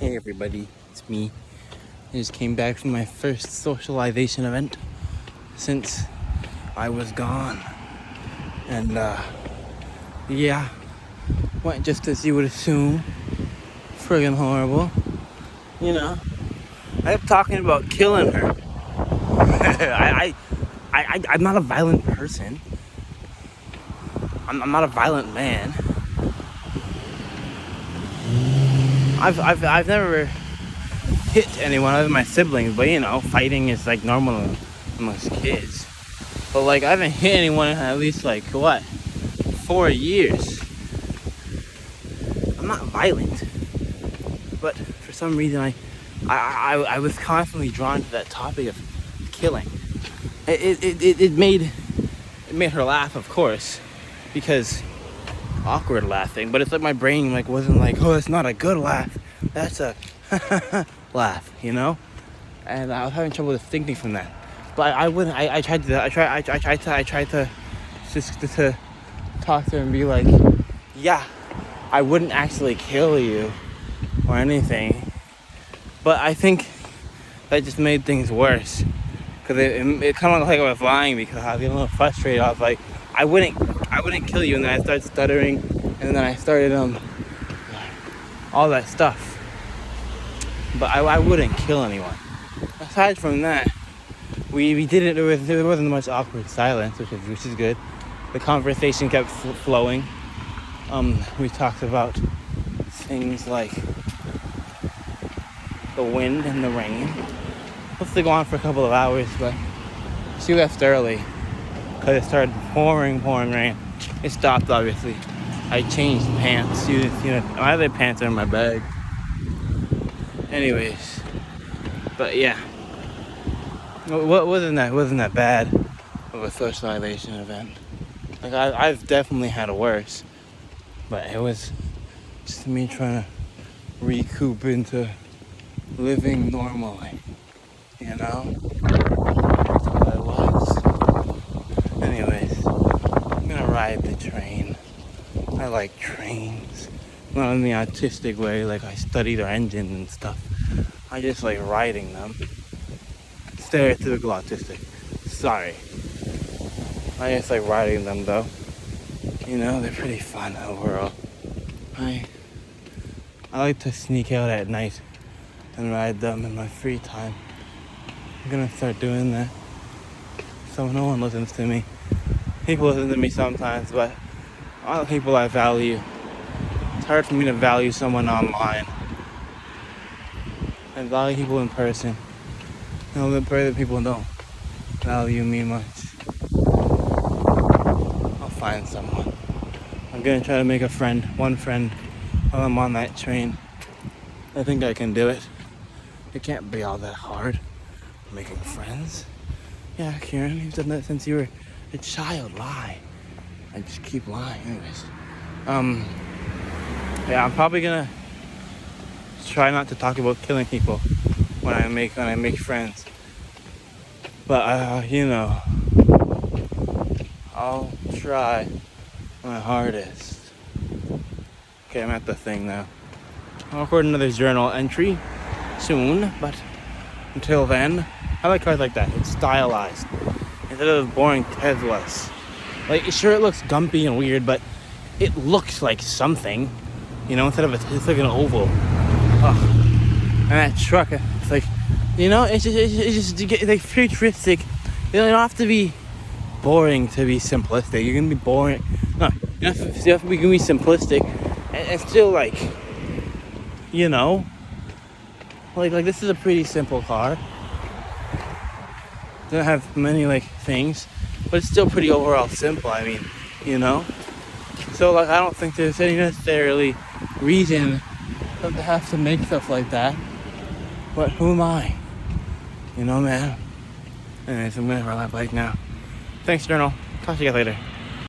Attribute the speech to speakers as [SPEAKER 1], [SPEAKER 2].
[SPEAKER 1] Hey everybody, it's me. I just came back from my first socialization event since I was gone. And yeah, went just as you would assume. Friggin' horrible. You know, I kept talking about killing her. I'm not a violent person. I'm not a violent man. I've never hit anyone other than my siblings, but you know, fighting is like normal amongst kids. But like, I haven't hit anyone in at least like 4 years. I'm not violent, but for some reason I was constantly drawn to that topic of killing. It made her laugh, of course, because awkward laughing. But it's like my brain wasn't like, oh, it's not a good laugh. That's a laugh, you know. And I was having trouble distincting from that. But I wouldn't. I tried to just to talk to her and be like, yeah, I wouldn't actually kill you or anything. But I think that just made things worse. Because it kind of looked like I was lying because I was getting a little frustrated. I was like, I wouldn't kill you. And then I started stuttering. And then I started all that stuff. But I wouldn't kill anyone. Aside from that, we did it. There wasn't much awkward silence, which is good. The conversation kept flowing. We talked about things like the wind and the rain. Supposed to go on for a couple of hours, but she left early because it started pouring rain. It stopped, obviously. I changed pants. You know, my other pants are in my bag. Anyways, but yeah, wasn't that bad of a socialization event. Like I've definitely had worse, but it was just me trying to recoup into living normally. You know, that's what I was. Anyways, I'm gonna ride the train. I like trains. Not in the artistic way, like I study their engine and stuff. I just like riding them. Stereotypical autistic. Sorry. I just like riding them though. You know, they're pretty fun overall. I like to sneak out at night and ride them in my free time. I'm gonna start doing that. So no one listens to me. People listen to me sometimes, but all the people I value. It's hard for me to value someone online. I value people in person. You know, the other people don't value me much. I'll find someone. I'm gonna try to make one friend, while I'm on that train. I think I can do it. It can't be all that hard, making friends. Yeah, Kieran, you've done that since you were a child. Lie. I just keep lying. Anyways. Yeah, I'm probably gonna try not to talk about killing people when I make friends. But you know, I'll try my hardest. Okay, I'm at the thing now. I'll record another journal entry soon, but until then, I like cars like that. It's stylized instead of boring Teslas. Like, sure, it looks gumpy and weird, but it looks like something. You know, instead of it's like an oval. Oh. And that truck, it's like, you know, it's just like futuristic. You don't have to be boring to be simplistic. You're gonna be boring. No, you have to be simplistic and still like, you know, like this is a pretty simple car. Doesn't have many like things, but it's still pretty overall simple. I mean, you know. So like, I don't think there's any necessarily reason to have to make stuff like that. But who am I? You know, man. Anyways, I'm gonna ride my bike now. Thanks, Journal. Talk to you guys later.